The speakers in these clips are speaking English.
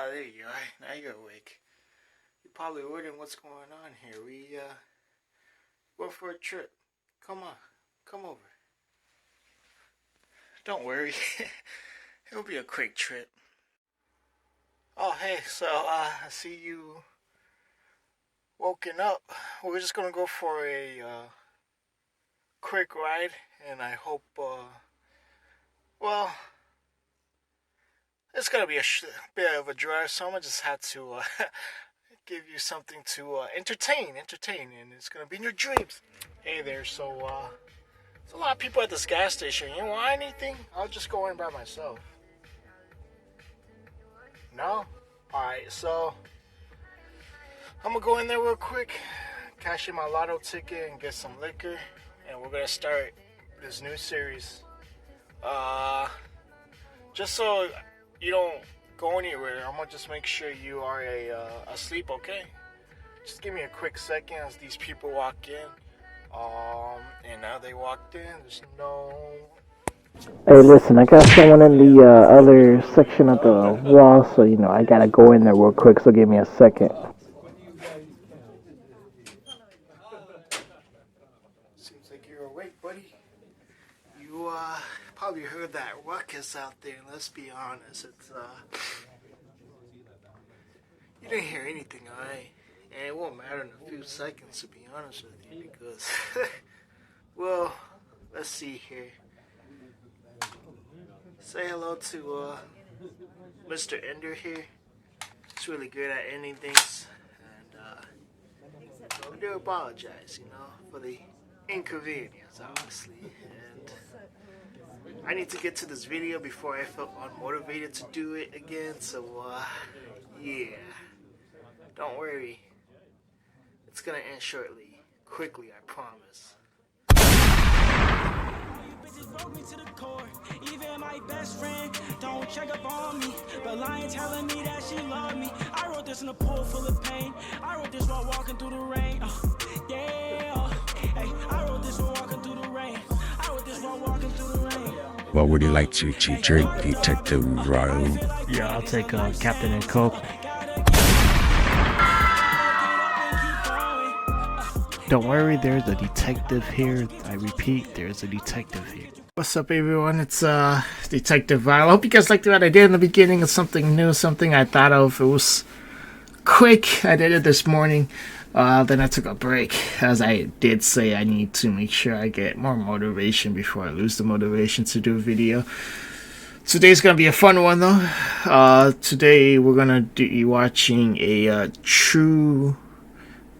Ah, there you are. Now you're awake. You're probably wondering what's going on here. We went for a trip. Come on. Come over. Don't worry. It'll be a quick trip. Oh, hey, so, I see you woken up. We're just gonna go for a, quick ride, and I hope, well, it's gonna be a bit of a drive, so I'm gonna just have to, give you something to, entertain, and it's gonna be in your dreams. Hey there, so, there's a lot of people at this gas station. You want anything? I'll just go in by myself. No? Alright, so I'm gonna go in there real quick, cash in my lotto ticket and get some liquor, and we're gonna start this new series. Just so you don't go anywhere, I'm gonna just make sure you are asleep, okay? Just give me a quick second as these people walk in. And now they walked in, there's no... Hey, listen, I got someone in the other section of the wall, so, I gotta go in there real quick, so give me a second. Seems like you're awake, buddy. You, probably heard that ruckus out there, and let's be honest, it's, you didn't hear anything, alright? And it won't matter in a few seconds, to be honest with you, because, well, let's see here. Say hello to, Mr. Ender here. He's really good at ending things, and, I do apologize, for the inconvenience, obviously, and I need to get to this video before I felt unmotivated to do it again, so, yeah, don't worry, it's gonna end shortly, quickly, I promise. Broke me to the core. Even my best friend don't check up on me, but lying telling me that she loved me. I wrote this in a pool full of pain. I wrote this while walking through the rain. Yeah. Hey, I wrote this while walking through the rain. I wrote this while walking through the rain. What would you like to drink, Detective Raul? Yeah, I'll take Captain and Coke. Don't worry, there's a detective here. I repeat, there's a detective here. What's up, everyone? It's Detective Vile. I hope you guys liked what I did in the beginning. It's something new, something I thought of. It was quick. I did it this morning. Then I took a break. As I did say, I need to make sure I get more motivation before I lose the motivation to do a video. Today's gonna be a fun one, though. Today we're gonna be watching a true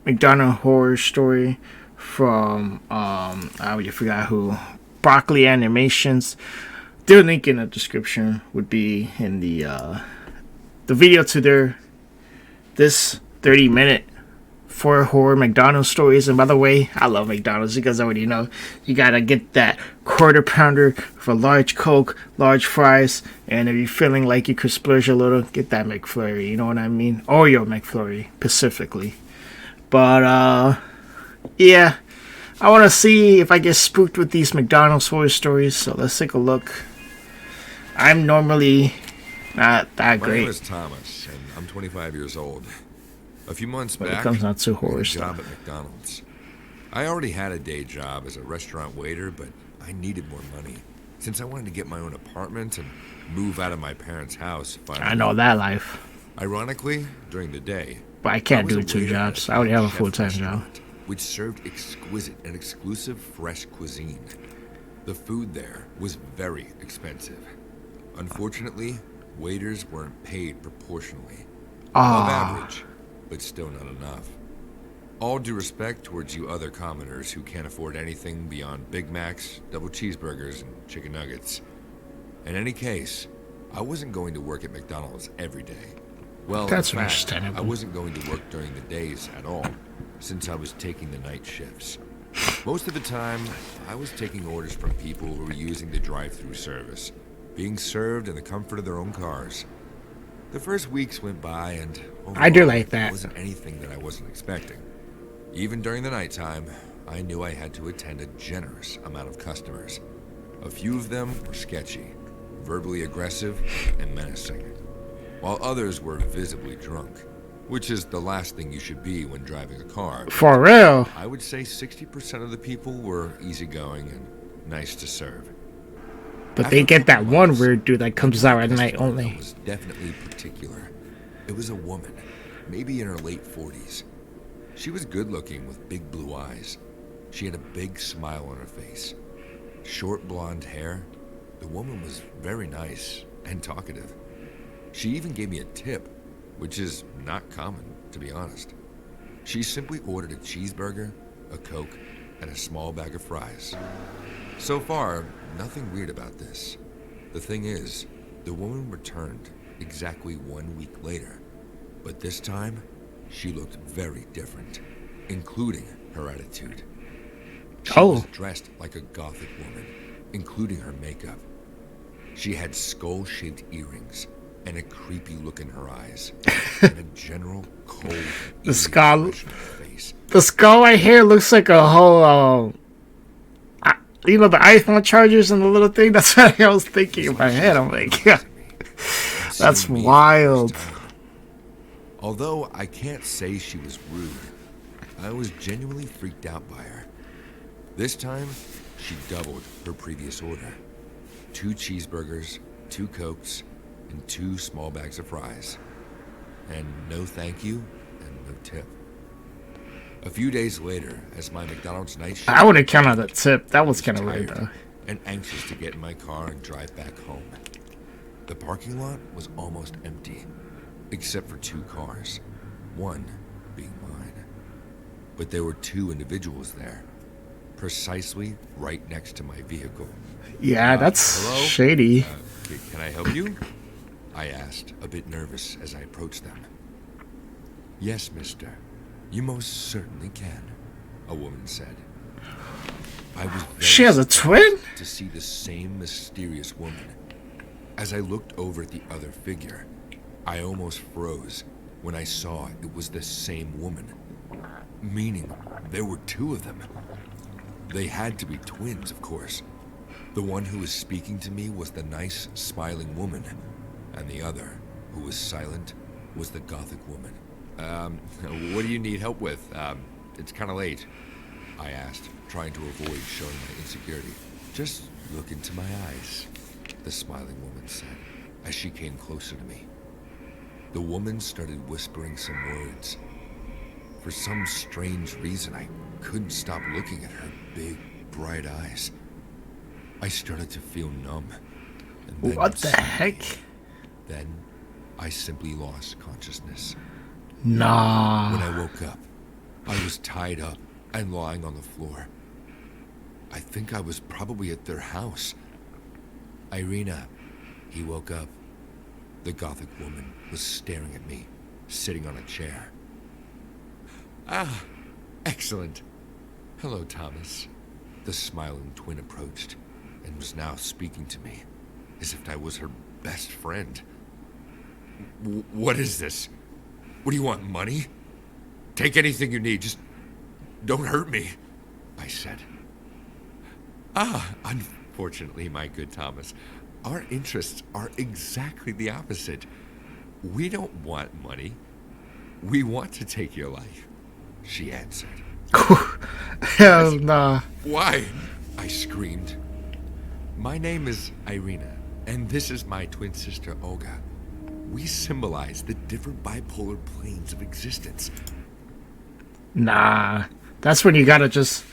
McDonald horror story from I forgot who. Broccoli Animations. Their link in the description would be in the video to this 30-minute for horror McDonald's stories. And by the way, I love McDonald's. You guys already know. You gotta get that quarter pounder for large Coke, large fries, and if you're feeling like you could splurge a little, get that McFlurry. You know what I mean? Oreo McFlurry specifically. But yeah. I want to see if I get spooked with these McDonald's horror stories, so let's take a look. I'm normally not that great. My name is Thomas, and I'm 25 years old. A few months back, it comes out to horror I got a stuff. job at McDonald's. I already had a day job as a restaurant waiter, but I needed more money, since I wanted to get my own apartment and move out of my parents' house. Finally. I know that life. Ironically, during the day, But I can't do 2 jobs. I already have a full-time job. Which served exquisite and exclusive fresh cuisine. The food there was very expensive. Unfortunately, waiters weren't paid proportionally. Above average, but still not enough. All due respect towards you other commoners who can't afford anything beyond Big Macs, double cheeseburgers, and chicken nuggets. In any case, I wasn't going to work at McDonald's every day. Well, That's in fact, understandable. I wasn't going to work during the days at all, since I was taking the night shifts. Most of the time, I was taking orders from people who were using the drive-thru service, being served in the comfort of their own cars. The first weeks went by, and I do like that. It wasn't anything that I wasn't expecting. Even during the nighttime, I knew I had to attend a generous amount of customers. A few of them were sketchy, verbally aggressive, and menacing. while others were visibly drunk, which is the last thing you should be when driving a car. For real. I would say 60% of the people were easygoing and nice to serve. But After they a get that couple one months, weird dude that comes out at night customer only. was definitely particular. It was a woman, maybe in her late 40s. She was good looking with big blue eyes. She had a big smile on her face. Short blonde hair. The woman was very nice and talkative. She even gave me a tip, which is not common, to be honest. She simply ordered a cheeseburger, a Coke, and a small bag of fries. So far, nothing weird about this. The thing is, the woman returned exactly 1 week later, but this time, she looked very different, including her attitude. She was dressed like a gothic woman, including her makeup. She had skull-shaped earrings and a creepy look in her eyes, and a general cold, The skull, expression on her face. the skull right here looks like a whole, you know, the iPhone chargers and the little thing. That's what I was thinking in my head. I'm like, yeah, that's wild. Although I can't say she was rude, I was genuinely freaked out by her. This time, she doubled her previous order. 2 cheeseburgers, 2 Cokes, and 2 small bags of fries. And no thank you, and no tip. A few days later, as my McDonald's night shift, I wouldn't count on the tip. That was kind of weird, tired though. and anxious to get in my car and drive back home. The parking lot was almost empty, except for 2 cars, one being mine. But there were 2 individuals there, precisely right next to my vehicle. Yeah, that's hello? shady. Can I help you? I asked, a bit nervous as I approached them. Yes, mister. You most certainly can, a woman said. I was very She has a twin? to see the same mysterious woman. As I looked over at the other figure, I almost froze when I saw it was the same woman. Meaning, there were 2 of them. They had to be twins, of course. The one who was speaking to me was the nice, smiling woman, and the other, who was silent, was the gothic woman. What do you need help with? It's kind of late, I asked, trying to avoid showing my insecurity. Just look into my eyes, the smiling woman said, as she came closer to me. The woman started whispering some words. For some strange reason, I couldn't stop looking at her big, bright eyes. I started to feel numb. And then What the heck? Then, I simply lost consciousness. Nah. When I woke up, I was tied up and lying on the floor. I think I was probably at their house. Irina, he woke up. The gothic woman was staring at me, sitting on a chair. Ah, excellent. Hello, Thomas. The smiling twin approached and was now speaking to me, as if I was her best friend. What is this? What do you want, money? Take anything you need, just don't hurt me, I said. Ah, unfortunately, my good Thomas, our interests are exactly the opposite. We don't want money. We want to take your life, she answered. Hell nah. Why? I screamed. My name is Irina, and this is my twin sister, Olga. We symbolize the different bipolar planes of existence. Nah. That's when you gotta just...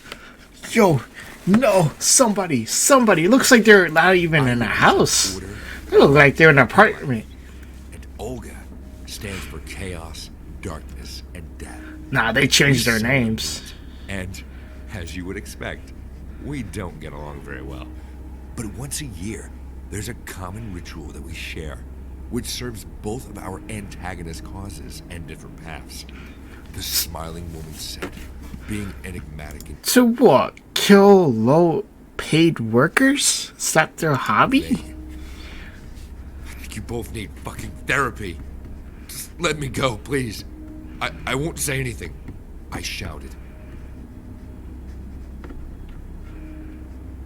Yo, no, somebody. It looks like they're not even in a house. They look like they're in an apartment. And Olga stands for chaos, darkness, and death. Nah, they changed their names. And, as you would expect, we don't get along very well. But once a year, there's a common ritual that we share, which serves both of our antagonist causes and different paths. The smiling woman said, being enigmatic and... To what? Kill low-paid workers? Is that their hobby? I think you both need fucking therapy. Just let me go, please. I won't say anything, I shouted.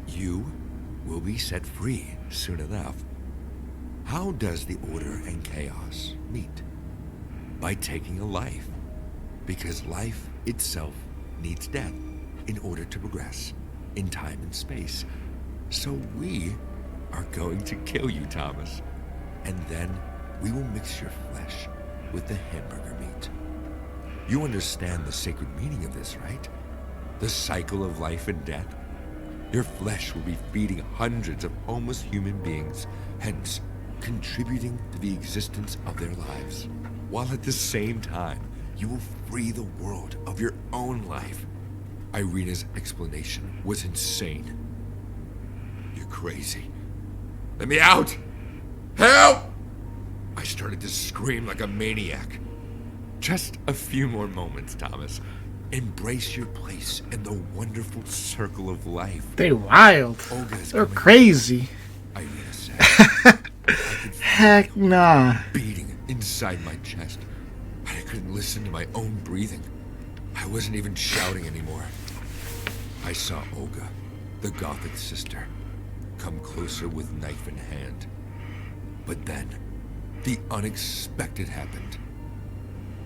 You will be set free soon enough. How does the order and chaos meet? By taking a life. Because life itself needs death in order to progress in time and space. So we are going to kill you, Thomas. And then we will mix your flesh with the hamburger meat. You understand the sacred meaning of this, right? The cycle of life and death. Your flesh will be feeding hundreds of homeless human beings, hence contributing to the existence of their lives. While at the same time, you will free the world of your own life. Irina's explanation was insane. You're crazy. Let me out! Help! I started to scream like a maniac. Just a few more moments, Thomas. Embrace your place in the wonderful circle of life. They wild. They're crazy. Irina said. I could feel Heck nah. beating inside my chest. I couldn't listen to my own breathing. I wasn't even shouting anymore. I saw Olga, the Gothic sister, come closer with knife in hand. But then, the unexpected happened.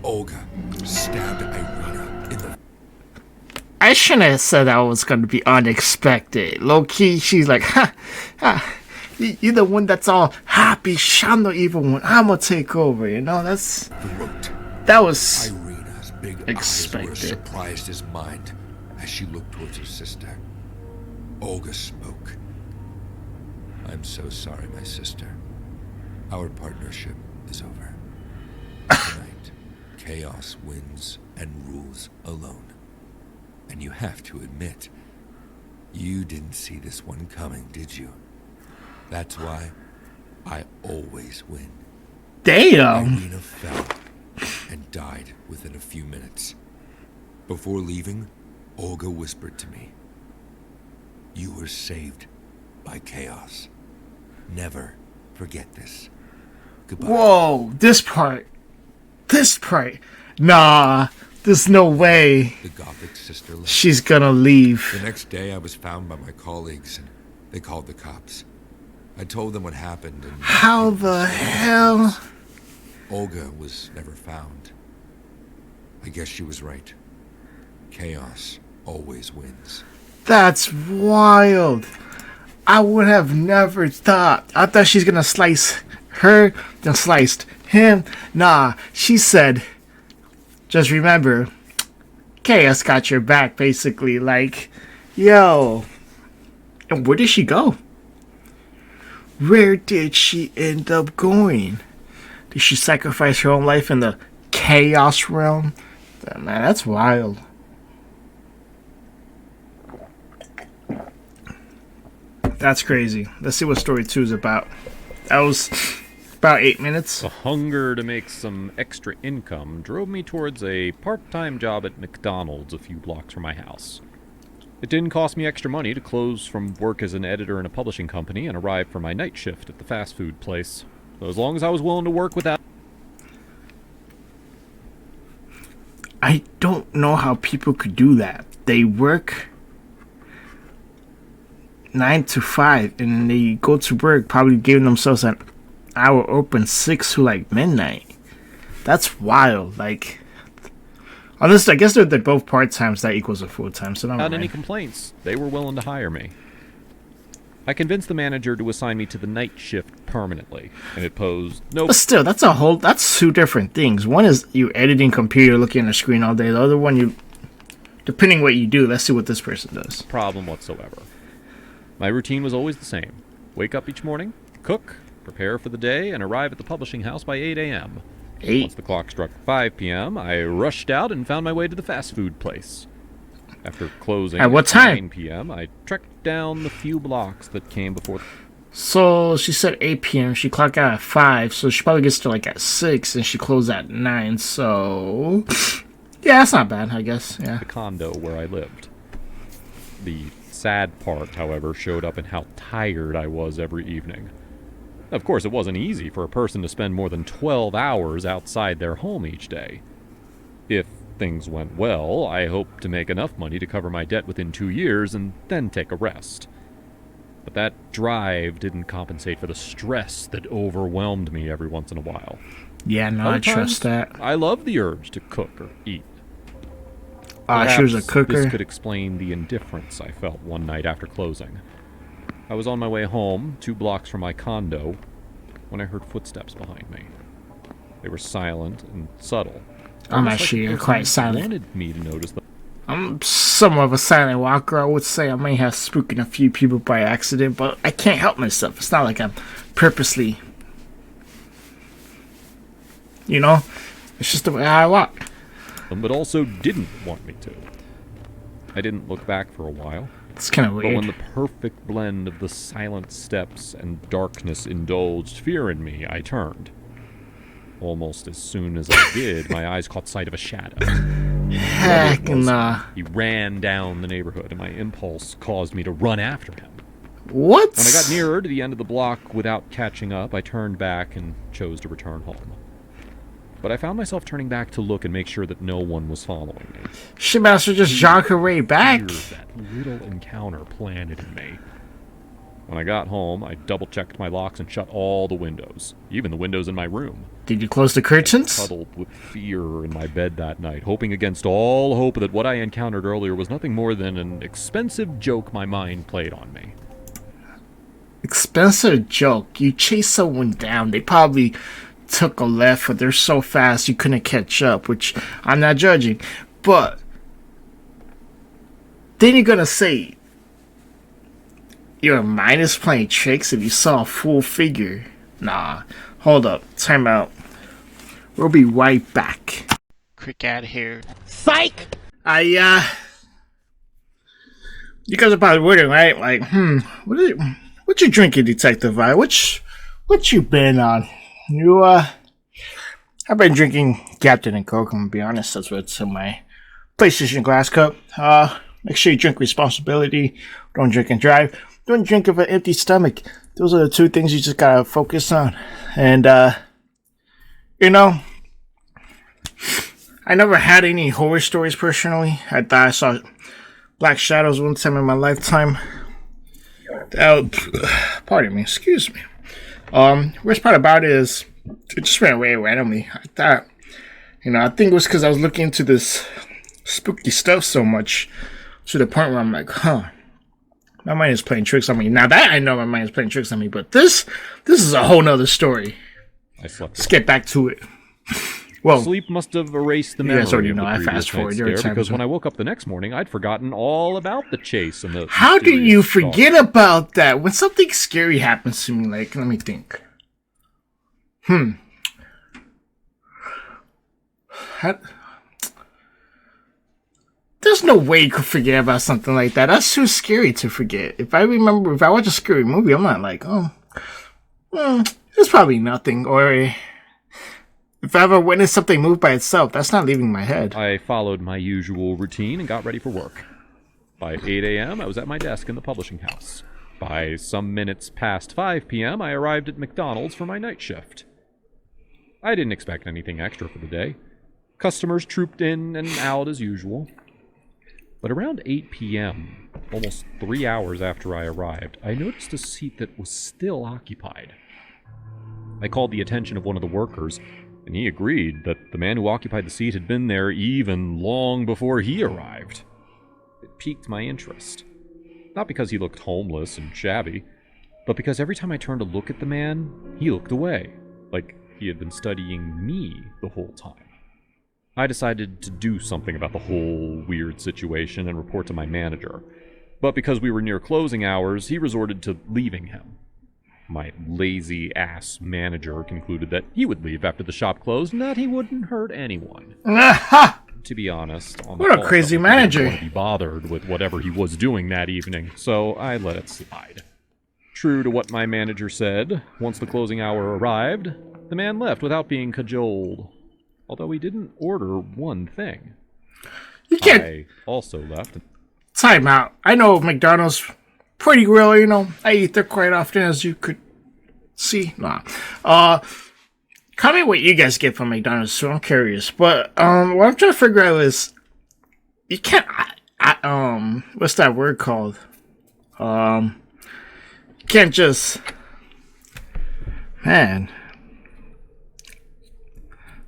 Olga stabbed Irina in the... I shouldn't have said that was going to be unexpected. Low key, she's like, ha, ha. You're the one that's all happy. I'm the evil one. I'm gonna take over. You know, that was Irina's big expected. eyes were surprised as mind as she looked towards her sister. Olga spoke. I'm so sorry, my sister. Our partnership is over. Tonight, chaos wins and rules alone. And you have to admit, you didn't see this one coming, did you? That's why I always win. Damn. Irina fell and died within a few minutes. Before leaving, Olga whispered to me, "You were saved by chaos. Never forget this. Goodbye." Whoa, this part. Nah, there's no way The Gothic sister left. she's gonna leave. The next day, I was found by my colleagues, and they called the cops. I told them what happened, and How the hell? Olga was never found. I guess she was right. Chaos always wins. That's wild. I would have never thought. I thought she's gonna slice her, then sliced him. Nah, she said, just remember, chaos got your back, basically. Like, yo. And where did she go? Where did she end up going? Did she sacrifice her own life in the chaos realm? Man, that's wild. That's crazy. Let's see what story 2 is about. That was about 8 minutes. The hunger to make some extra income drove me towards a part-time job at McDonald's a few blocks from my house. It didn't cost me extra money to close from work as an editor in a publishing company and arrive for my night shift at the fast food place. So as long as I was willing to work without... I don't know how people could do that. They work 9 to 5 and they go to work probably giving themselves an hour open 6 to like midnight. That's wild. Like, honestly, I guess they're both part-time, so that equals a full-time. So not Without any complaints, they were willing to hire me. I convinced the manager to assign me to the night shift permanently, and it posed no... But still, that's 2 different things. One is you editing computer, looking at a screen all day. The other one, depending what you do, let's see what this person does. problem whatsoever. My routine was always the same. Wake up each morning, cook, prepare for the day, and arrive at the publishing house by 8 a.m. 8. Once the clock struck 5 p.m., I rushed out and found my way to the fast food place. After closing At what time? 9 p.m., I trekked down the few blocks that came before... So she said 8 p.m. She clocked out at 5, so she probably gets to like at 6, and she closed at 9. So yeah, that's not bad, I guess. Yeah. the condo where I lived. The sad part, however, showed up in how tired I was every evening. Of course, it wasn't easy for a person to spend more than 12 hours outside their home each day. If things went well, I hoped to make enough money to cover my debt within 2 years and then take a rest. But that drive didn't compensate for the stress that overwhelmed me every once in a while. Yeah, no, I trust that. I love the urge to cook or eat. She was a Perhaps cooker. This could explain the indifference I felt one night after closing. I was on my way home, 2 blocks from my condo, when I heard footsteps behind me. They were silent and subtle. I'm Almost actually like the quite person silent. wanted me to notice them. I'm somewhat of a silent walker. I would say I may have spooking a few people by accident, but I can't help myself. It's not like I'm purposely, it's just the way I walk. But also didn't want me to. I didn't look back for a while. It's kind of But weird. when the perfect blend of the silent steps and darkness indulged fear in me, I turned. Almost as soon as I did, my eyes caught sight of a shadow. Heck nah. He ran down the neighborhood, and my impulse caused me to run after him. What? When I got nearer to the end of the block without catching up, I turned back and chose to return home. But I found myself turning back to look and make sure that no one was following me. She must have just jog her way back. Fear that little encounter planted in me. When I got home, I double-checked my locks and shut all the windows, even the windows in my room. Did you close the curtains? Huddled with fear in my bed that night, hoping against all hope that what I encountered earlier was nothing more than an expensive joke my mind played on me. Expensive joke. You chase someone down. They probably took a left, but they're so fast you couldn't catch up, which I'm not judging. But then you're gonna say your mind is playing tricks if you saw a full figure. Nah, hold up. Time out. We'll be right back. Quick ad here. Psych! You guys are probably wondering, right? Like, what you drinking, Detective Vi? What you been on? I've been drinking Captain and Coke, I'm gonna be honest. That's what's in my PlayStation glass cup. Make sure you drink responsibility. Don't drink and drive. Don't drink with an empty stomach. Those are the 2 things you just gotta focus on. And, I never had any horror stories personally. I thought I saw Black Shadows one time in my lifetime. Pardon me, excuse me. Worst part about it is it just ran away randomly. I thought, I think it was because I was looking into this spooky stuff so much to the point where I'm like, my mind is playing tricks on me. Now that I know my mind is playing tricks on me, but this is a whole nother story. I slept. Let's get back to it. Well, sleep must have erased the you memory guys already of know the I previous fast forward night's your scare, time because zone. when I woke up the next morning, I'd forgotten all about the chase and the How do mysterious you stalker. forget about that? When something scary happens to me, like, let me think. There's no way you could forget about something like that. That's too scary to forget. If I watch a scary movie, I'm not like, there's probably nothing. Or if I ever witnessed something move by itself, that's not leaving my head. I followed my usual routine and got ready for work. By 8 a.m., I was at my desk in the publishing house. By some minutes past 5 p.m., I arrived at McDonald's for my night shift. I didn't expect anything extra for the day. Customers trooped in and out as usual. But around 8 p.m., almost 3 hours after I arrived, I noticed a seat that was still occupied. I called the attention of one of the workers, and he agreed that the man who occupied the seat had been there even long before he arrived. It piqued my interest. Not because he looked homeless and shabby, but because every time I turned to look at the man, he looked away, like he had been studying me the whole time. I decided to do something about the whole weird situation and report to my manager. But because we were near closing hours, he resorted to leaving him. My lazy-ass manager concluded that he would leave after the shop closed and that he wouldn't hurt anyone. To be honest, on the What a whole, crazy I didn't manager. want to be bothered with whatever he was doing that evening, so I let it slide. True to what my manager said, once the closing hour arrived, the man left without being cajoled. Although he didn't order one thing. You can't I also left. time out. I know McDonald's pretty real, I eat there quite often, as you could see. Nah. Comment what you guys get from McDonald's, so I'm curious. But what I'm trying to figure out is you can't what's that word called? can't just... Man.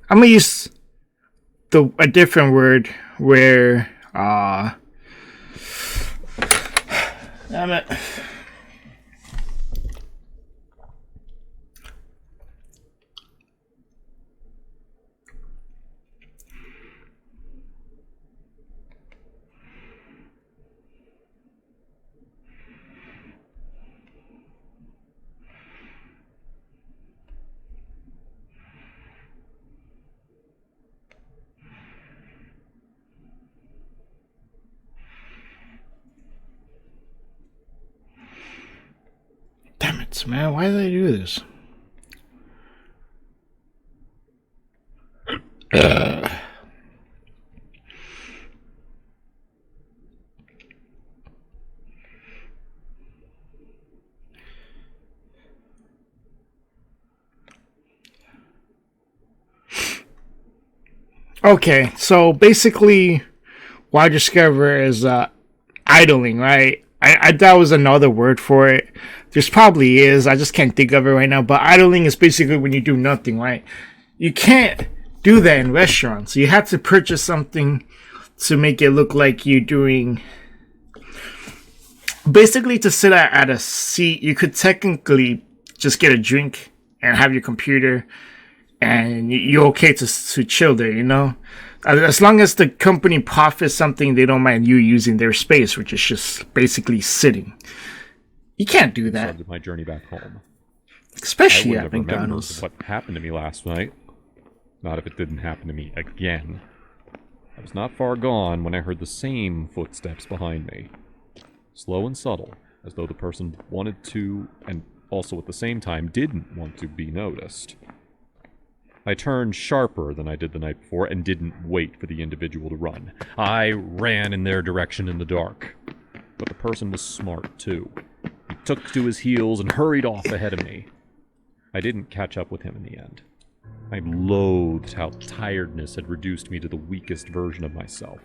I'm gonna use a different word where, damn it. Damn it, man. Why did I do this? Okay, so basically, what I discover is idling, right? I that was another word for it. There's probably is. I just can't think of it right now. But idling is basically when you do nothing, right? You can't do that in restaurants. You have to purchase something to make it look like you're doing. Basically, to sit at a seat, you could technically just get a drink and have your computer, and you're okay to chill there, you know? As long as the company profits something, they don't mind you using their space, which is just basically sitting. You can't do that. Started my journey back home. Especially I at wouldn't have remembered McDonald's. what happened to me last night. Not if it didn't happen to me again. I was not far gone when I heard the same footsteps behind me. Slow and subtle, as though the person wanted to, and also at the same time didn't want to be noticed. I turned sharper than I did the night before and didn't wait for the individual to run. I ran in their direction in the dark. But the person was smart, too. He took to his heels and hurried off ahead of me. I didn't catch up with him in the end. I loathed how tiredness had reduced me to the weakest version of myself.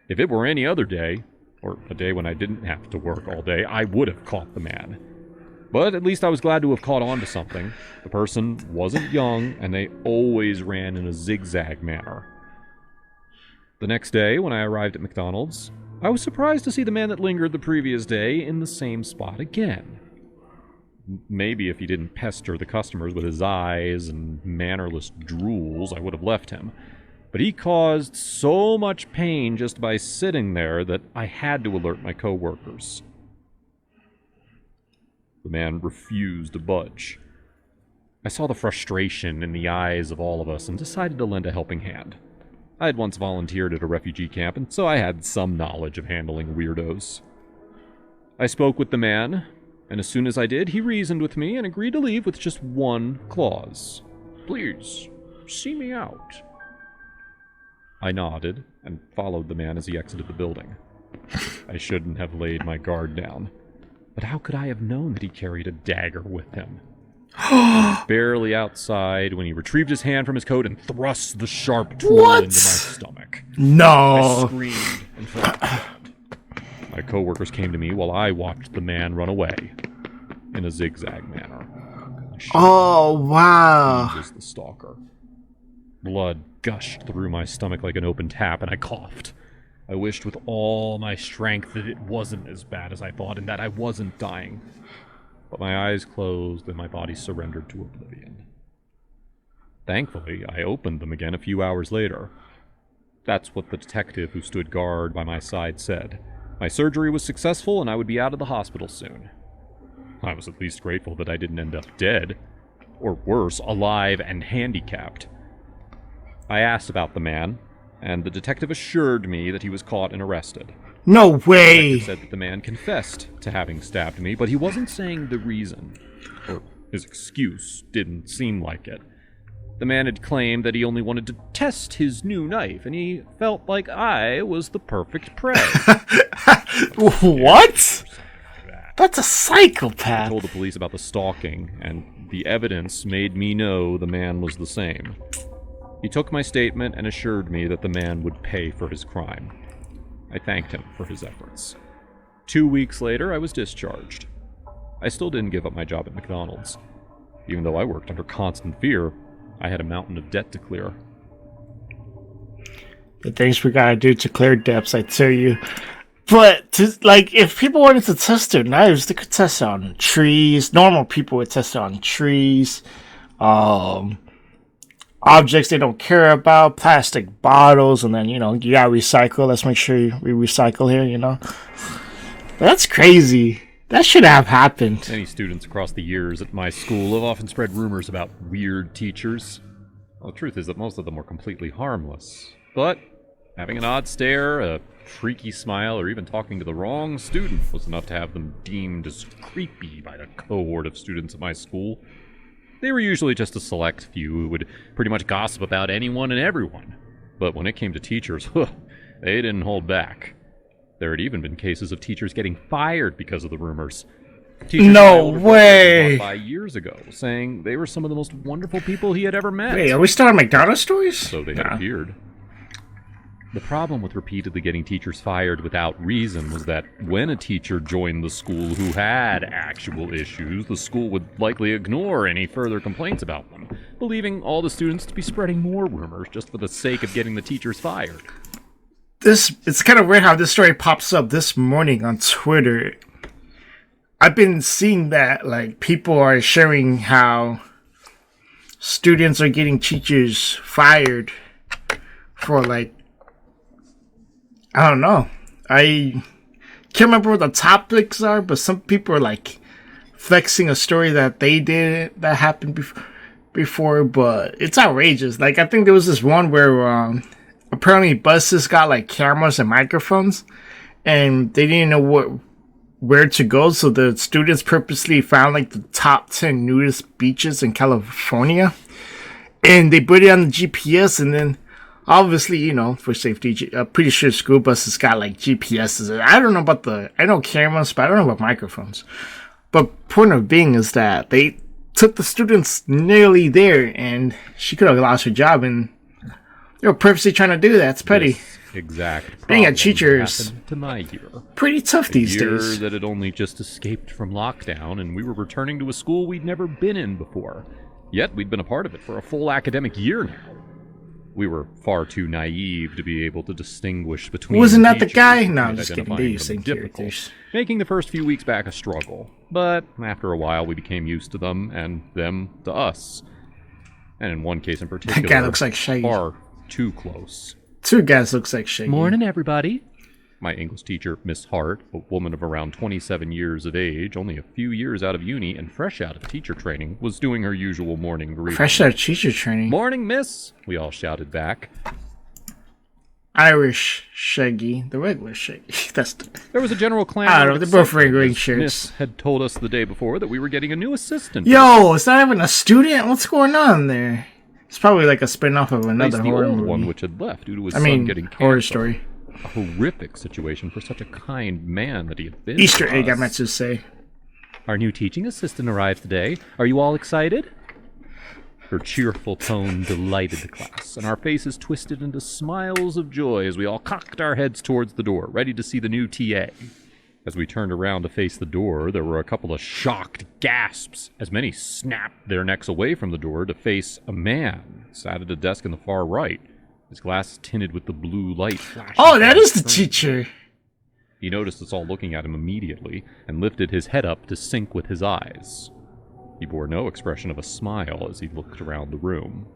If it were any other day, or a day when I didn't have to work all day, I would have caught the man. But at least I was glad to have caught on to something. The person wasn't young, and they always ran in a zigzag manner. The next day, when I arrived at McDonald's, I was surprised to see the man that lingered the previous day in the same spot again. Maybe if he didn't pester the customers with his eyes and mannerless drools, I would have left him. But he caused so much pain just by sitting there that I had to alert my co-workers. The man refused to budge. I saw the frustration in the eyes of all of us and decided to lend a helping hand. I had once volunteered at a refugee camp, and so I had some knowledge of handling weirdos. I spoke with the man, and as soon as I did, he reasoned with me and agreed to leave with just one clause. "Please, see me out." I nodded and followed the man as he exited the building. I shouldn't have laid my guard down. But how could I have known that he carried a dagger with him? I was barely outside when he retrieved his hand from his coat and thrust the sharp tool into my stomach. I No. screamed and fell to the ground. My co-workers came to me while I watched the man run away in a zigzag manner. Oh, wow. He was the stalker. Blood gushed through my stomach like an open tap, and I coughed. I wished with all my strength that it wasn't as bad as I thought and that I wasn't dying. But my eyes closed and my body surrendered to oblivion. Thankfully, I opened them again a few hours later. That's what the detective who stood guard by my side said. My surgery was successful and I would be out of the hospital soon. I was at least grateful that I didn't end up dead, or worse, alive and handicapped. I asked about the man, and the detective assured me that he was caught and arrested. No The way. detective said that the man confessed to having stabbed me, but he wasn't saying the reason. Or his excuse didn't seem like it. The man had claimed that he only wanted to test his new knife, and he felt like I was the perfect prey. What? That's a I psychopath. told the police about the stalking, and the evidence made me know the man was the same. He took my statement and assured me that the man would pay for his crime. I thanked him for his efforts. 2 weeks later, I was discharged. I still didn't give up my job at McDonald's. Even though I worked under constant fear, I had a mountain of debt to clear. The things we gotta do to clear debts, I tell you. But, if people wanted to test their knives, they could test it on trees. Normal people would test it on trees. Objects they don't care about, plastic bottles, and then, you gotta recycle. Let's make sure we recycle here. That's crazy. That should have happened. Many students across the years at my school have often spread rumors about weird teachers. Well, the truth is that most of them were completely harmless. But having an odd stare, a freaky smile, or even talking to the wrong student was enough to have them deemed as creepy by the cohort of students at my school. They were usually just a select few who would pretty much gossip about anyone and everyone. But when it came to teachers, they didn't hold back. There had even been cases of teachers getting fired because of the rumors. Teachers no way! By years ago, saying they were some of the most wonderful people he had ever met. Wait, are we still on McDonald's stories? So they had appeared. The problem with repeatedly getting teachers fired without reason was that when a teacher joined the school who had actual issues, the school would likely ignore any further complaints about them, believing all the students to be spreading more rumors just for the sake of getting the teachers fired. It's kind of weird how this story pops up this morning on Twitter. I've been seeing that, people are sharing how students are getting teachers fired for, I don't know. I can't remember what the topics are, but some people are, flexing a story that they did that happened before, but it's outrageous. I think there was this one where, apparently buses got, cameras and microphones, and they didn't know where to go, so the students purposely found, the top 10 nudist beaches in California, and they put it on the GPS, and then obviously, for safety, I'm pretty sure school buses got GPSs. I don't know I know cameras, but I don't know about microphones. But point of being is that they took the students nearly there, and she could have lost her job, and they were purposely trying to do that. It's petty. This exact being a teacher is to my year. Pretty tough these days. Year that had only just escaped from lockdown, and we were returning to a school we'd never been in before. Yet we'd been a part of it for a full academic year now. We were far too naive to be able to distinguish between. Wasn't that the guy? No, and I'm just kidding. They're the same characters. Making the first few weeks back a struggle. But after a while, we became used to them, and them to us. And in one case in particular, that guy looks like Shaggy. Far too close. Two guys looks like Shaggy. Morning, everybody. My English teacher, Miss Hart, a woman of around 27 years of age, only a few years out of uni and fresh out of teacher training, was doing her usual morning greeting. Fresh out of teacher training? Morning, miss, we all shouted back. Irish Shaggy, the regular Shaggy. There was a general clamor. I don't know, they're both wearing green shirts. Miss had told us the day before that we were getting a new assistant. Yo, it's not even a student? What's going on there? It's probably a spin-off of another horror the old movie. One which had left due to his son getting cancer. Horror story. A horrific situation for such a kind man that he had been. Easter egg, I meant to say. Our new teaching assistant arrived today. Are you all excited? Her cheerful tone delighted the class, and our faces twisted into smiles of joy as we all cocked our heads towards the door, ready to see the new TA. As we turned around to face the door, there were a couple of shocked gasps, as many snapped their necks away from the door to face a man sat at a desk in the far right, his glasses tinted with the blue light flashing. Oh, that is the teacher! He noticed us all looking at him immediately, and lifted his head up to sync with his eyes. He bore no expression of a smile as he looked around the room,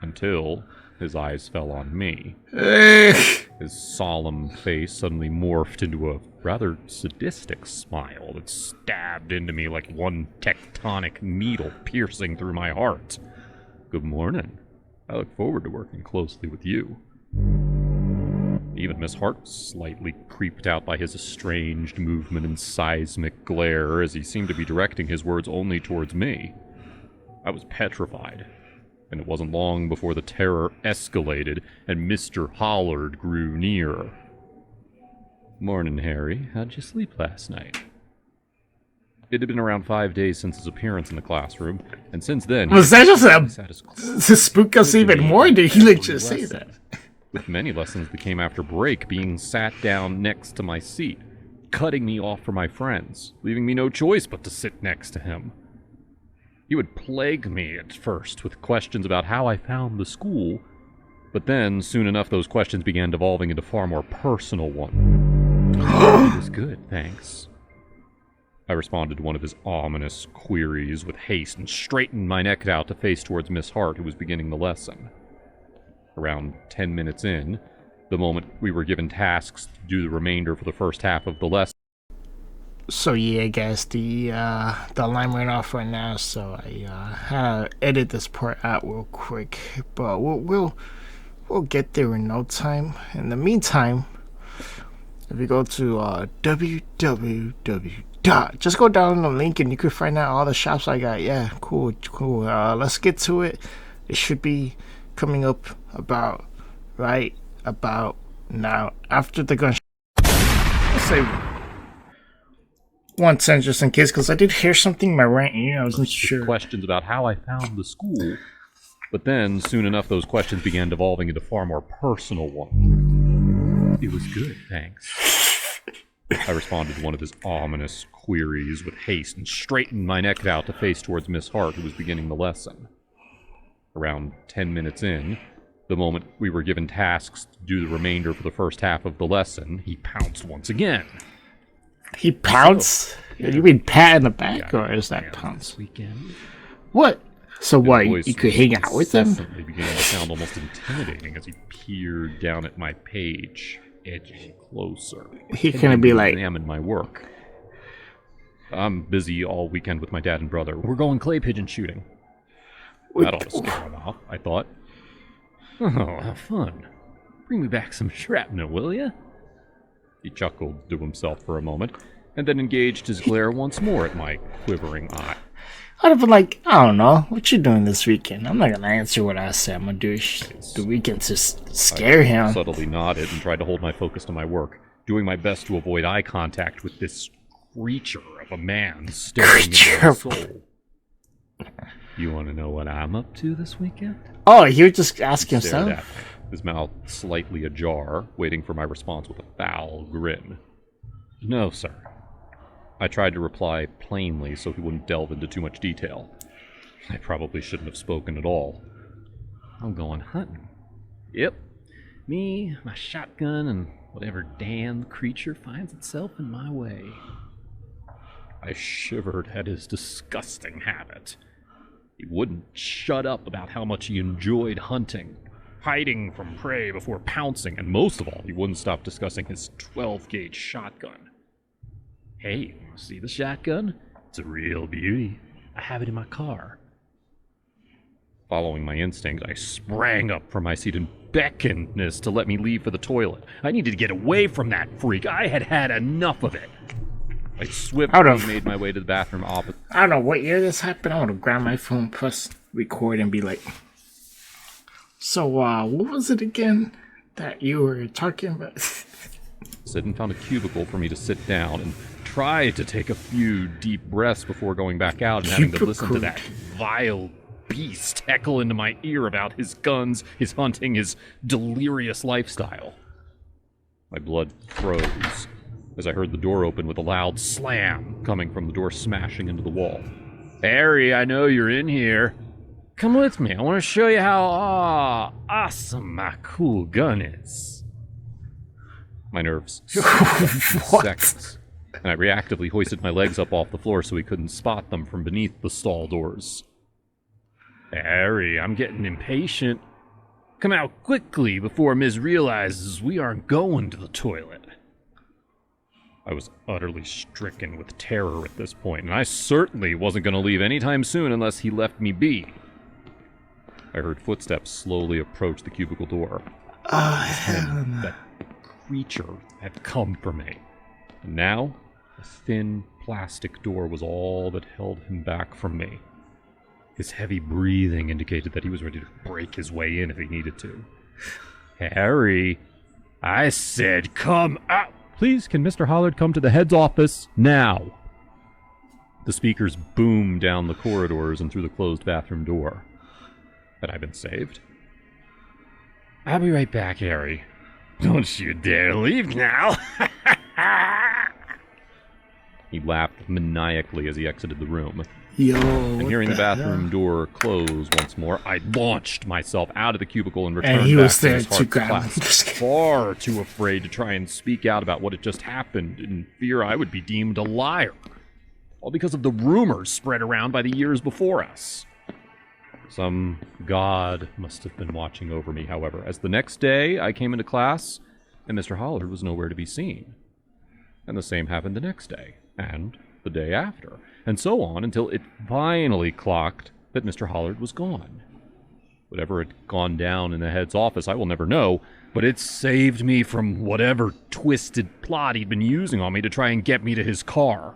until his eyes fell on me. His solemn face suddenly morphed into a rather sadistic smile that stabbed into me like one tectonic needle piercing through my heart. Good morning. I look forward to working closely with you. Even Miss Hart was slightly creeped out by his estranged movement and seismic glare as he seemed to be directing his words only towards me. I was petrified, and it wasn't long before the terror escalated and Mr. Hollard grew near. Morning, Harry. How'd you sleep last night? It had been around 5 days since his appearance in the classroom, and since then... Was that just to spook us even more? Did he just say that? With many lessons that came after break being sat down next to my seat. cutting me off from my friends, leaving me no choice but to sit next to him. He would plague me at first with questions about how I found the school, but then, soon enough, those questions began devolving into far more personal ones. It was good, thanks. I responded to one of his ominous queries with haste and straightened my neck out to face towards Miss Hart, who was beginning the lesson. Around 10 minutes in, the moment we were given tasks to do the remainder for the first half of the lesson. So yeah, guys, the line went off right now, so I had to edit this part out real quick. But we'll get there in no time. In the meantime, if you go to www. Just go down the link and you can find out all the shops I got. Yeah, cool. Let's get to it. It should be coming up about now after the gun. Let's say one sentence just in case, because I did hear something in my right ear. I wasn't sure. Questions about how I found the school, but then soon enough those questions began devolving into far more personal ones. It was good, thanks. I responded to one of his ominous queries with haste and straightened my neck out to face towards Miss Hart, who was beginning the lesson. Around 10 minutes in, the moment we were given tasks to do the remainder for the first half of the lesson, he pounced once again. He pounced? You mean pat in the back, or is that pounce? Weekend. What? So what? You could hang out with him? It began to sound almost intimidating as he peered down at my page, edging closer. He couldn't be like, examined my work. I'm busy all weekend with my dad and brother. We're going clay pigeon shooting. That ought to scare him off, I thought. Oh, how fun. Bring me back some shrapnel, will ya? He chuckled to himself for a moment, and then engaged his glare once more at my quivering eye. I'd have been like, I don't know, what you doing this weekend? I'm not gonna answer what I say I'm gonna do the weekend to scare him. I subtly nodded and tried to hold my focus to my work, doing my best to avoid eye contact with this creature of a man staring into my soul. You want to know what I'm up to this weekend? Oh, he would just ask himself? Stared at me, his mouth slightly ajar, waiting for my response with a foul grin. No, sir. I tried to reply plainly so he wouldn't delve into too much detail. I probably shouldn't have spoken at all. I'm going hunting. Yep. Me, my shotgun, and whatever damn creature finds itself in my way. I shivered at his disgusting habit. He wouldn't shut up about how much he enjoyed hunting, hiding from prey before pouncing, and most of all, he wouldn't stop discussing his 12-gauge shotgun. Hey, see the shotgun? It's a real beauty. I have it in my car. Following my instinct, I sprang up from my seat and beckoned Nis to let me leave for the toilet. I needed to get away from that freak. I had had enough of it. I swiftly made my way to the bathroom opposite. I don't know what year this happened. I would have grabbed my phone, press record, and be like, so, what was it again that you were talking about? Sit and found a cubicle for me to sit down and tried to take a few deep breaths before going back out and having to listen to that vile beast heckle into my ear about his guns, his hunting, his delirious lifestyle. My blood froze as I heard the door open with a loud slam coming from the door smashing into the wall. Harry, I know you're in here. Come with me. I want to show you how awesome my cool gun is. My nerves seconds, and I reactively hoisted my legs up off the floor so he couldn't spot them from beneath the stall doors. Harry, I'm getting impatient. Come out quickly before Miz realizes we aren't going to the toilet. I was utterly stricken with terror at this point, and I certainly wasn't going to leave anytime soon unless he left me be. I heard footsteps slowly approach the cubicle door. That creature had come for me. And now, a thin plastic door was all that held him back from me. His heavy breathing indicated that he was ready to break his way in if he needed to. Harry, I said come out! Please, can Mr. Hollard come to the head's office now? The speakers boomed down the corridors and through the closed bathroom door. Had I been saved? I'll be right back, Harry. Don't you dare leave now! He laughed maniacally as he exited the room. Yo, And hearing the bathroom hell? door close once more, I launched myself out of the cubicle and returned And he back was to there Miss to Hart's grab him. class, Just kidding. far too afraid to try and speak out about what had just happened in fear I would be deemed a liar. All because of the rumors spread around by the years before us. Some god must have been watching over me, however, as the next day I came into class and Mr. Hollard was nowhere to be seen. And the same happened the next day, and the day after, and so on until it finally clocked that Mr. Hollard was gone. Whatever had gone down in the head's office, I will never know, but it saved me from whatever twisted plot he'd been using on me to try and get me to his car.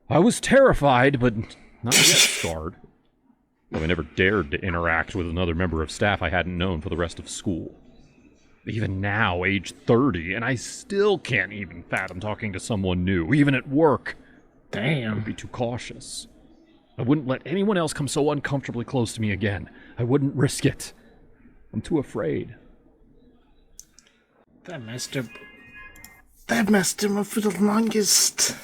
I was terrified, but not yet scarred. Though I never dared to interact with another member of staff I hadn't known for the rest of school. Even now, age 30, and I still can't even fathom talking to someone new, even at work. I would Damn. be too cautious. I wouldn't let anyone else come so uncomfortably close to me again. I wouldn't risk it. I'm too afraid. That messed him up for the longest.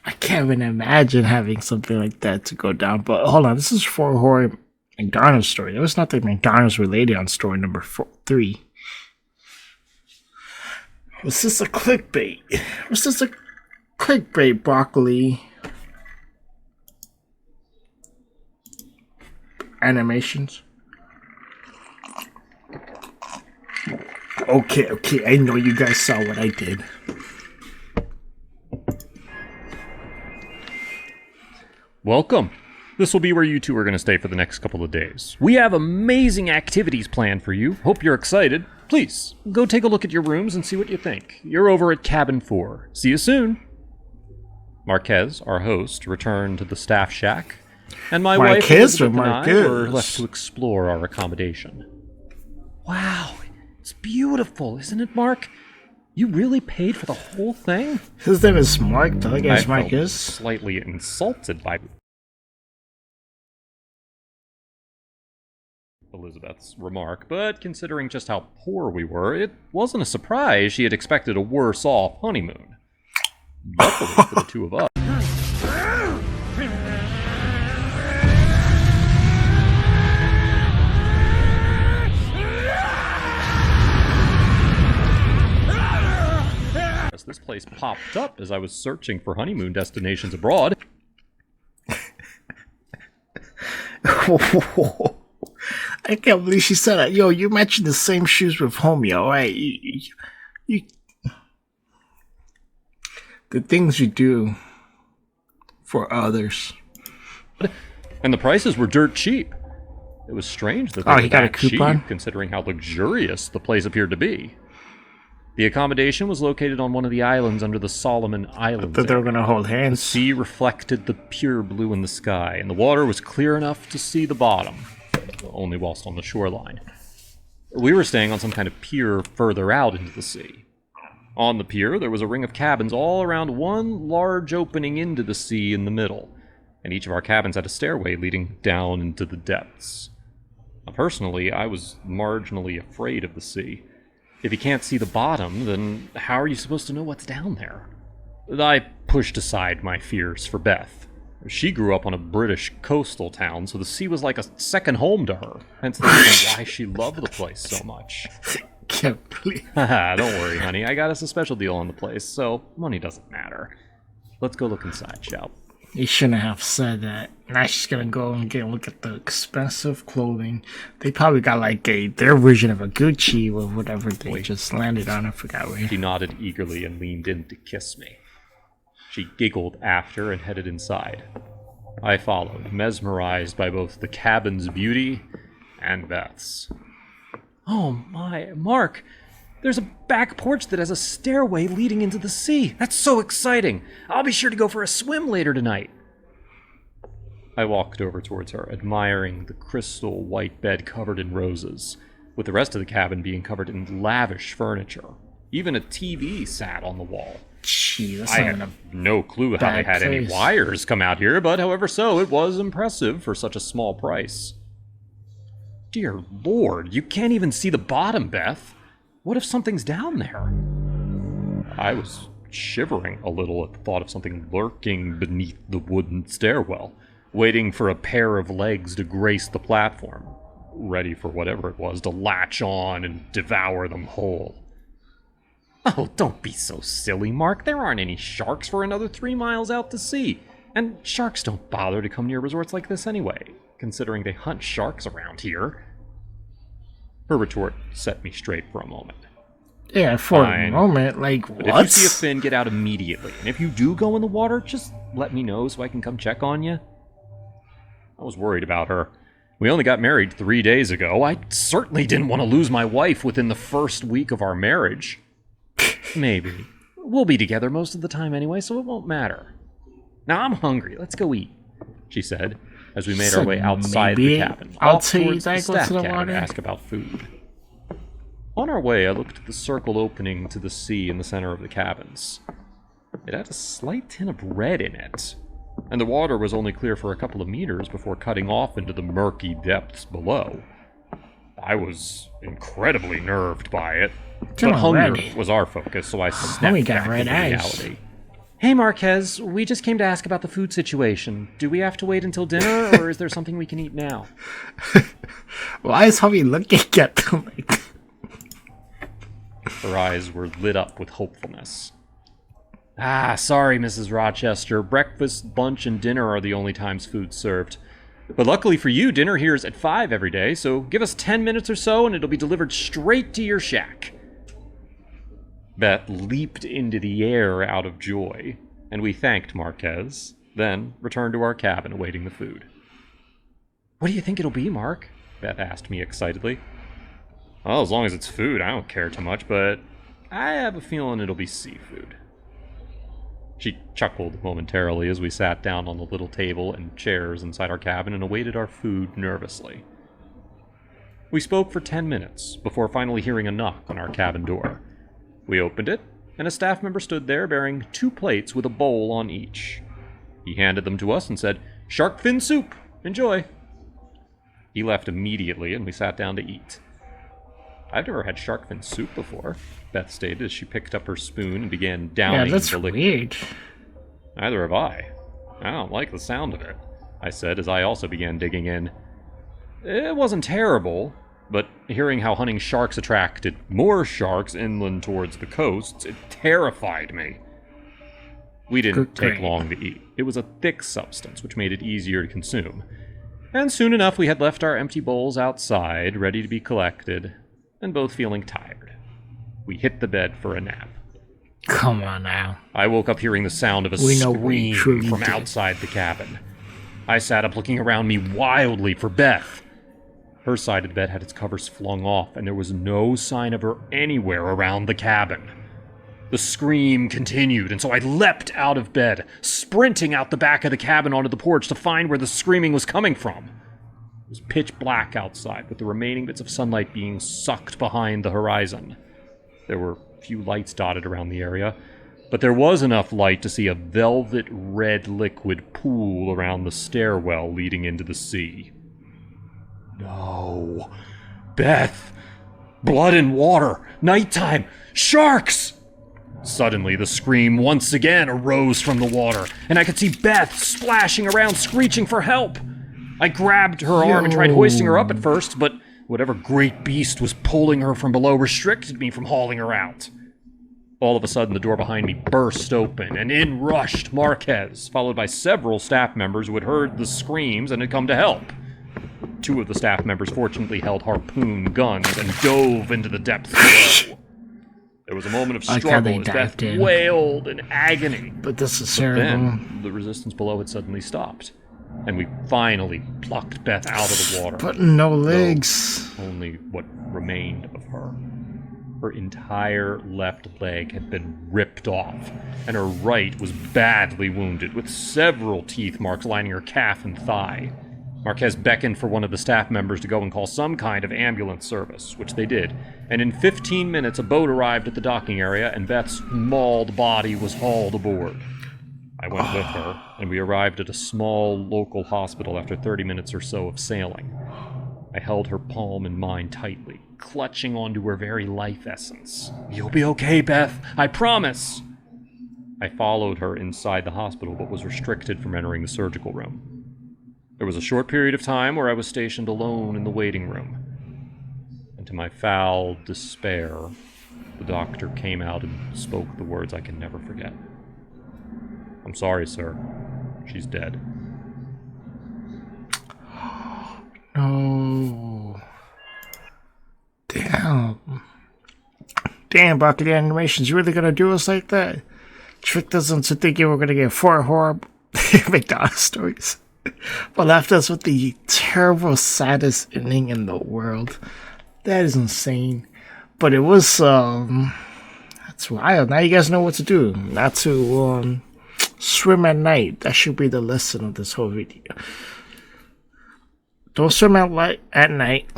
I can't even imagine having something like that to go down. But hold on, this is for a horror McDonald's story. There was nothing McDonald's related on story number 3. Was this a clickbait? Was this a clickbait, broccoli? Animations? Okay, I know you guys saw what I did. Welcome. This will be where you two are going to stay for the next couple of days. We have amazing activities planned for you. Hope you're excited. Please, go take a look at your rooms and see what you think. You're over at Cabin 4. See you soon. Marquez, our host, returned to the staff shack, and my wife Marquez or Elizabeth and I Marquez? were left to explore our accommodation. Wow, it's beautiful, isn't it, Mark? You really paid for the whole thing? His name is Mark. The other I guy's felt Marcus. slightly insulted by Elizabeth's remark, but considering just how poor we were, it wasn't a surprise she had expected a worse-off honeymoon. Luckily for the two of us. This place popped up as I was searching for honeymoon destinations abroad. I can't believe she said that. Yo, you mentioned the same shoes with homie, alright? You, the things you do for others. And the prices were dirt cheap. It was strange that they Oh, were he got a that cheap, coupon? considering how luxurious the place appeared to be. The accommodation was located on one of the islands under the Solomon Islands. That they were area. gonna hold The hands. sea reflected the pure blue in the sky, and the water was clear enough to see the bottom, only whilst on the shoreline. We were staying on some kind of pier further out into the sea. On the pier, there was a ring of cabins all around one large opening into the sea in the middle, and each of our cabins had a stairway leading down into the depths. Now, personally, I was marginally afraid of the sea. If you can't see the bottom, then how are you supposed to know what's down there? I pushed aside my fears for Beth. She grew up on a British coastal town, so the sea was like a second home to her. Hence the reason why she loved the place so much. Can't believe. Haha, don't worry, honey. I got us a special deal on the place, so money doesn't matter. Let's go look inside, shall we? You shouldn't have said that. Now she's gonna go and get a look at the expensive clothing. They probably got like their version of a Gucci or whatever they just landed on. I forgot where. She nodded eagerly and leaned in to kiss me. She giggled after and headed inside. I followed, mesmerized by both the cabin's beauty and Beth's. Oh my, Mark! There's a back porch that has a stairway leading into the sea. That's so exciting! I'll be sure to go for a swim later tonight. I walked over towards her, admiring the crystal white bed covered in roses, with the rest of the cabin being covered in lavish furniture. Even a TV sat on the wall. Gee, that's I not had enough. no clue how they bad had any place. wires come out here, but however so, it was impressive for such a small price. Dear Lord, you can't even see the bottom, Beth. What if something's down there? I was shivering a little at the thought of something lurking beneath the wooden stairwell, waiting for a pair of legs to grace the platform, ready for whatever it was to latch on and devour them whole. Oh, don't be so silly, Mark. There aren't any sharks for another 3 miles out to sea. And sharks don't bother to come near resorts like this anyway, considering they hunt sharks around here. Her retort set me straight for a moment. Yeah, for Fine. a moment, like, But what? if you see a fin, get out immediately. And if you do go in the water, just let me know so I can come check on you. I was worried about her. We only got married 3 days ago. I certainly didn't want to lose my wife within the first week of our marriage. Maybe. We'll be together most of the time anyway, so it won't matter. Now I'm hungry. Let's go eat, she said, as we made our way outside the cabin, I'll off tell you towards the that staff goes to the cabin water. to ask about food. On our way, I looked at the circle opening to the sea in the center of the cabins. It had a slight tint of red in it, and the water was only clear for a couple of meters before cutting off into the murky depths below. I was incredibly nerved by it, but hunger was our focus, so I snapped back into reality. Hey, Marquez, we just came to ask about the food situation. Do we have to wait until dinner, or is there something we can eat now? Why is Hubby looking at them like that? Her eyes were lit up with hopefulness. Sorry, Mrs. Rochester. Breakfast, lunch, and dinner are the only times food's served. But luckily for you, dinner here is at 5 every day, so give us 10 minutes or so and it'll be delivered straight to your shack. Beth leaped into the air out of joy, and we thanked Marquez, then returned to our cabin awaiting the food. What do you think it'll be, Mark? Beth asked me excitedly. Well, as long as it's food, I don't care too much, but I have a feeling it'll be seafood. She chuckled momentarily as we sat down on the little table and chairs inside our cabin and awaited our food nervously. We spoke for 10 minutes before finally hearing a knock on our cabin door. We opened it, and a staff member stood there bearing 2 plates with a bowl on each. He handed them to us and said, "Shark fin soup! Enjoy!" He left immediately, and we sat down to eat. I've never had shark fin soup before, Beth stated as she picked up her spoon and began downing that's the liquid. weird. Neither have I. I don't like the sound of it, I said as I also began digging in. It wasn't terrible, but hearing how hunting sharks attracted more sharks inland towards the coasts, it terrified me. We didn't take long to eat. It was a thick substance, which made it easier to consume. And soon enough we had left our empty bowls outside, ready to be collected, and both feeling tired. We hit the bed for a nap. Come on now. I woke up hearing the sound of a scream from outside the cabin. I sat up looking around me wildly for Beth. Her side of the bed had its covers flung off, and there was no sign of her anywhere around the cabin. The scream continued, and so I leapt out of bed, sprinting out the back of the cabin onto the porch to find where the screaming was coming from. It was pitch black outside, with the remaining bits of sunlight being sucked behind the horizon. There were few lights dotted around the area, but there was enough light to see a velvet red liquid pool around the stairwell leading into the sea. No. Beth! Blood and water! Nighttime! Sharks! Suddenly, the scream once again arose from the water, and I could see Beth splashing around, screeching for help. I grabbed her arm and tried hoisting her up at first, but whatever great beast was pulling her from below restricted me from hauling her out. All of a sudden, the door behind me burst open, and in rushed Marquez, followed by several staff members who had heard the screams and had come to help. 2 of the staff members fortunately held harpoon guns and dove into the depths below. There was a moment of struggle as Beth wailed in agony. But this is terrible. Then, the resistance below had suddenly stopped, and we finally plucked Beth out of the water. But no legs. Only what remained of her. Her entire left leg had been ripped off, and her right was badly wounded, with several teeth marks lining her calf and thigh. Marquez beckoned for one of the staff members to go and call some kind of ambulance service, which they did, and in 15 minutes a boat arrived at the docking area and Beth's mauled body was hauled aboard. I went with her, and we arrived at a small local hospital after 30 minutes or so of sailing. I held her palm in mine tightly, clutching onto her very life essence. "You'll be okay, Beth, I promise!" I followed her inside the hospital but was restricted from entering the surgical room. There was a short period of time where I was stationed alone in the waiting room. And to my foul despair, the doctor came out and spoke the words I can never forget. "I'm sorry, sir. She's dead." No. Damn. Damn, Bucket Animations, you really gonna do us like that? Tricked us into thinking we're gonna get 4 horrible McDonald's stories. But left us with the terrible, saddest ending in the world. That is insane. But it was, that's wild. Now you guys know what to do. Not to, swim at night. That should be the lesson of this whole video. Don't swim at night.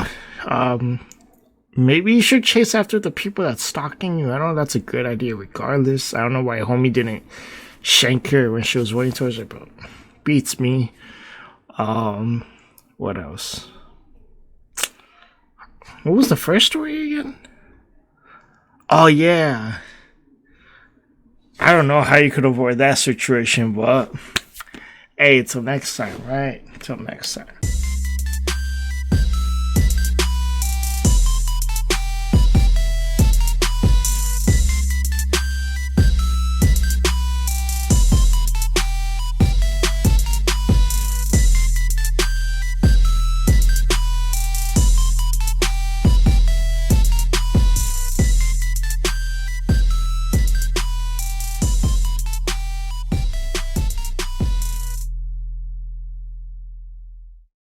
Maybe you should chase after the people that's stalking you. I don't know, that's a good idea regardless. I don't know why homie didn't shank her when she was running towards her, but beats me. What else? What was the first story again? Oh, yeah. I don't know how you could avoid that situation, but hey, till next time, right? Till next time.